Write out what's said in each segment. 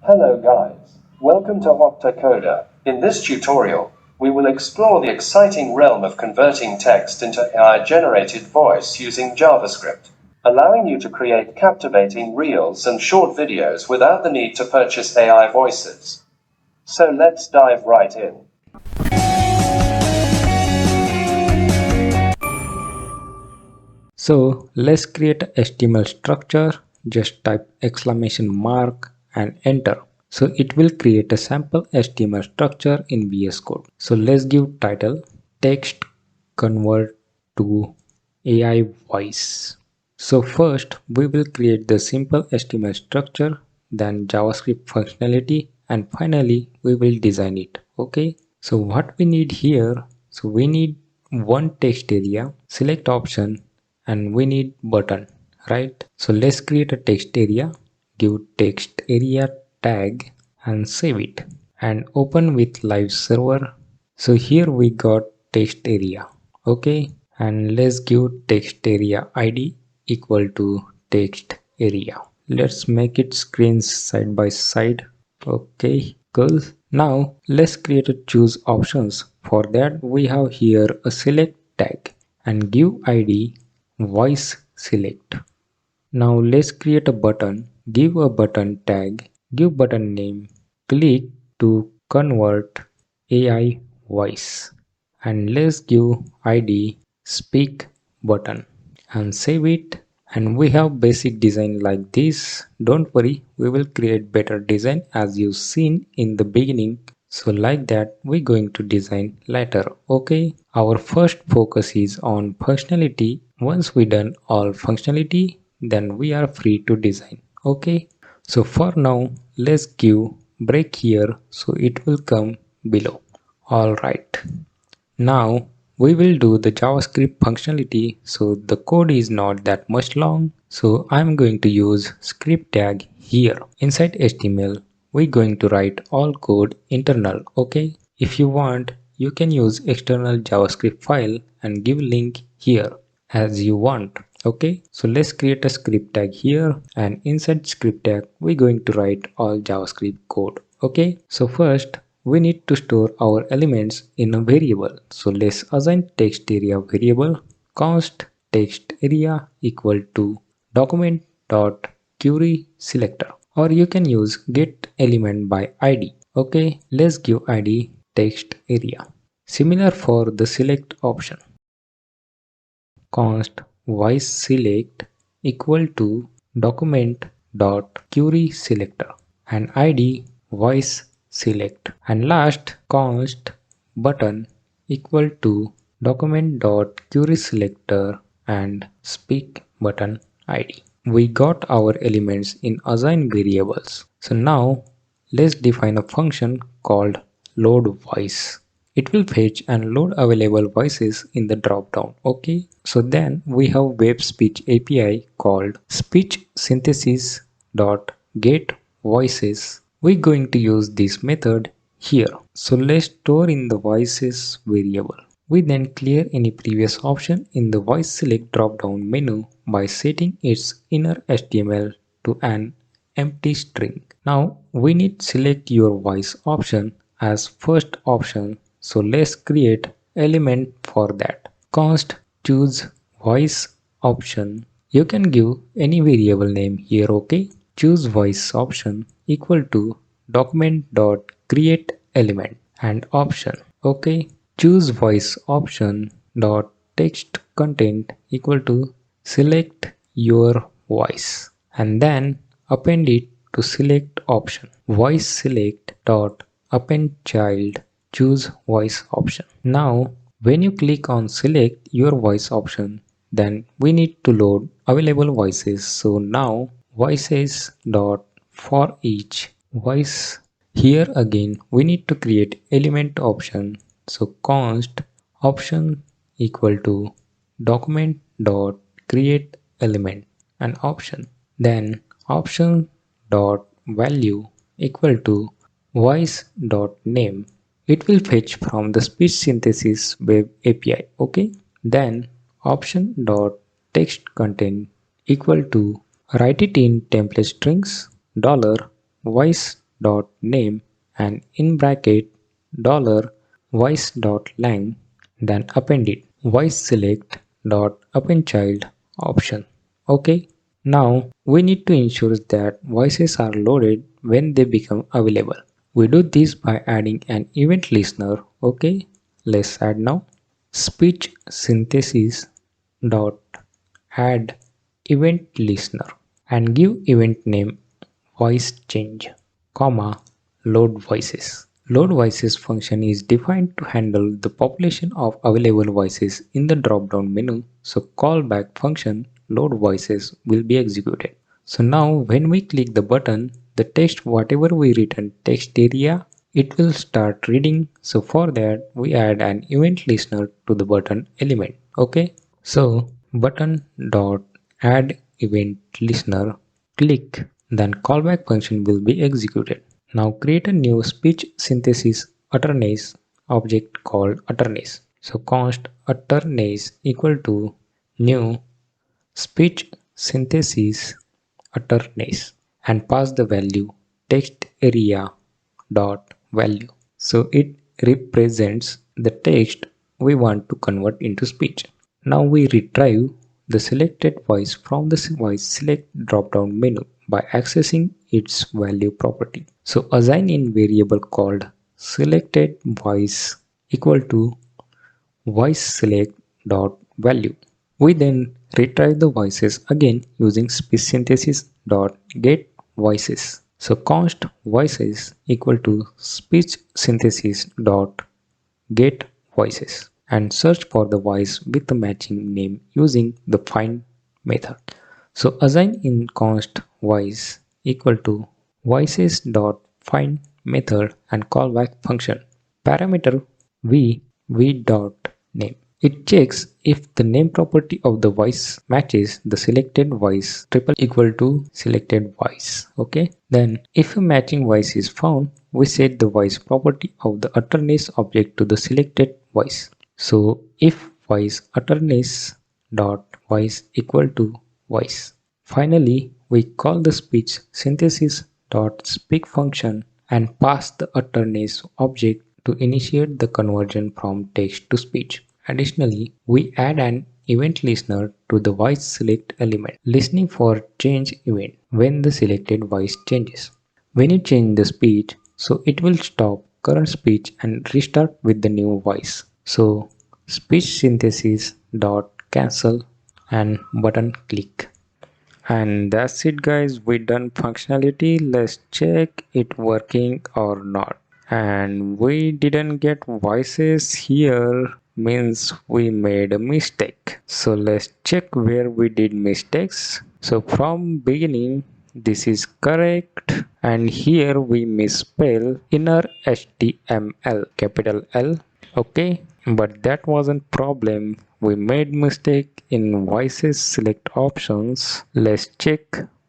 Hello guys, welcome to OctaCoder. In this tutorial, we will explore the exciting realm of converting text into AI-generated voice using JavaScript, allowing you to create captivating reels and short videos without the need to purchase AI voices. So let's dive right in. So let's create a HTML structure. Just type exclamation mark and enter. So it will create a sample HTML structure in VS Code. So let's give title text convert to AI voice. So first we will create the simple HTML structure, then JavaScript functionality, and finally we will design it. Okay. So what we need here, so we need one text area, select option, and we need button, right? So let's create a text area, give text area tag and save it and open with live server. So here we got text area. Okay, and let's give text area id equal to text area. Let's make it screens side by side. Okay, cool. Now let's create a choose options. For that we have here a select tag and give id voice select. Now let's create a button. Give a button tag, give button name, click to convert AI voice, and let's give id speak button and save it. And we have basic design like this. Don't worry, we will create better design as you've seen in the beginning. So like that we're going to design later. Okay, our first focus is on functionality. Once we done all functionality, then we are free to design. Okay, so for now let's give break here so it will come below. Alright, now we will do the JavaScript functionality, so the code is not that much long. So I'm going to use script tag here. Inside HTML, we're going to write all code internal. Okay, if you want, you can use external JavaScript file and give link here as you want. Okay, so let's create a script tag here, and inside script tag we're going to write all JavaScript code. Okay, so first we need to store our elements in a variable. So let's assign text area variable const text area equal to document dot query selector, or you can use get element by id. Okay, let's give id text area. Similar for the select option. Const voice select equal to document dot query selector and id voice select, and last const button equal to document dot query selector and speak button id. We got our elements in assign variables. So now let's define a function called loadVoice. It will fetch and load available voices in the dropdown. Okay, so then we have web speech API called SpeechSynthesis get voices. We're going to use this method here. So let's store in the voices variable. We then clear any previous option in the voice select drop-down menu by setting its inner HTML to an empty string. Now we need select your voice option as first option. So let's create element for that. Const choose voice option. You can give any variable name here. Okay, choose voice option equal to document dot create element and option. Okay, choose voice option dot text content equal to select your voice, and then append it to select option. Voice select dot append child choose voice option. Now when you click on select your voice option, then we need to load available voices. So now voices dot for each voice. Here again we need to create element option. So const option equal to document dot create element and option, then option dot value equal to voice dot name. It will fetch from the SpeechSynthesis Web API. Okay, then option dot text content equal to write it in template strings dollar voice dot name and in bracket dollar voice dot lang, then append it voice select dot append child option. Okay. Now we need to ensure that voices are loaded when they become available. We do this by adding an event listener. Okay, let's add now. Speech synthesis dot add event listener and give event name voice change, comma load voices. Load voices function is defined to handle the population of available voices in the drop-down menu. So callback function load voices will be executed. So now when we click the button, the text whatever we written text area, it will start reading. So for that we add an event listener to the button element. Okay. So button dot add event listener, click, then callback function will be executed. Now create a new speech synthesis utterness object called utterness. So const utterness equal to new speech synthesis utterness and pass the value text area dot value. So it represents the text we want to convert into speech. Now we retrieve the selected voice from the voice select drop-down menu by accessing its value property. So assign in variable called selected voice equal to voice select dot value. We then retrieve the voices again using speech synthesis dot get voices. So const voices equal to speech synthesis dot get voices and search for the voice with the matching name using the find method. So assign in const voice equal to voices dot find method and callback function. Parameter v dot name. It checks if the name property of the voice matches the selected voice triple equal to selected voice. Okay. Then if a matching voice is found, we set the voice property of the utterness object to the selected voice. So if voice utterness dot voice equal to voice. Finally, we call the speech synthesis dot speak function and pass the utterness object to initiate the conversion from text to speech. Additionally, we add an event listener to the voice select element, listening for change event when the selected voice changes. When you change the speech, so it will stop current speech and restart with the new voice. So speech synthesis dot cancel and button click. And that's it guys, we done functionality. Let's check it working or not. And we didn't get voices here, means we made a mistake. So let's check where we did mistakes. So from beginning this is correct, and here we misspell inner HTML capital L. Okay, but that wasn't problem. We made mistake in voices select options. Let's check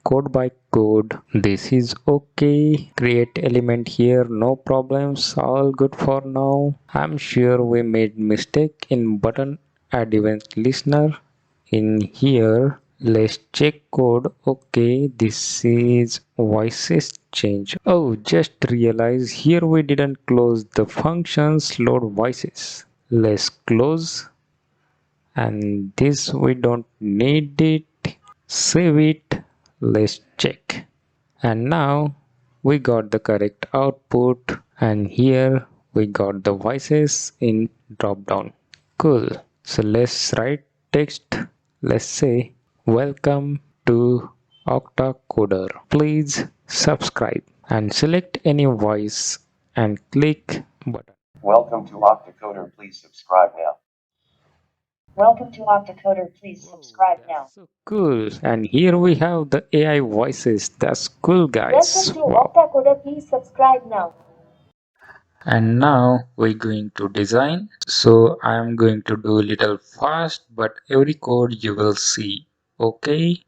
code by code. This is okay. Create element here, no problems, all good for now. I'm sure we made mistake in button add event listener. In here let's check code. Okay, this is voices change. Oh, just realize here we didn't close the functions load voices. Let's close, and this we don't need it. Save it. Let's check, and now we got the correct output, and here we got the voices in drop down. Cool. So let's write text. Let's say welcome to OctaCoder. Please subscribe and select any voice and click button. Welcome to OctaCoder. Please subscribe now. Welcome to OctaCoder. Please subscribe now. So cool. And here we have the AI voices. That's cool guys. Welcome to Wow. OctaCoder. Please subscribe now. And now we're going to design. So I am going to do a little fast, but every code you will see. Okay.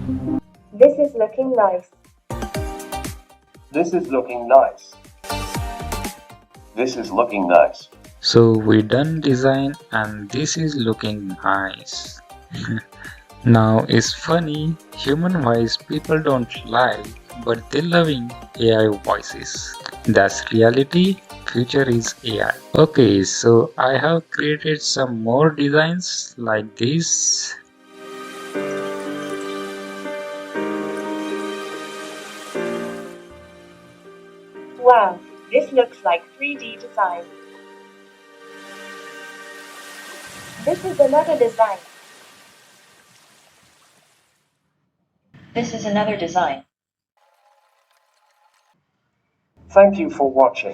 This is looking nice. This is looking nice. This is looking nice. So we done design and this is looking nice. Now it's funny, human voice people don't like, but they loving AI voices. That's reality, future is AI. Okay, so I have created some more designs like this. Wow, this looks like 3D design. This is another design. This is another design. Thank you for watching.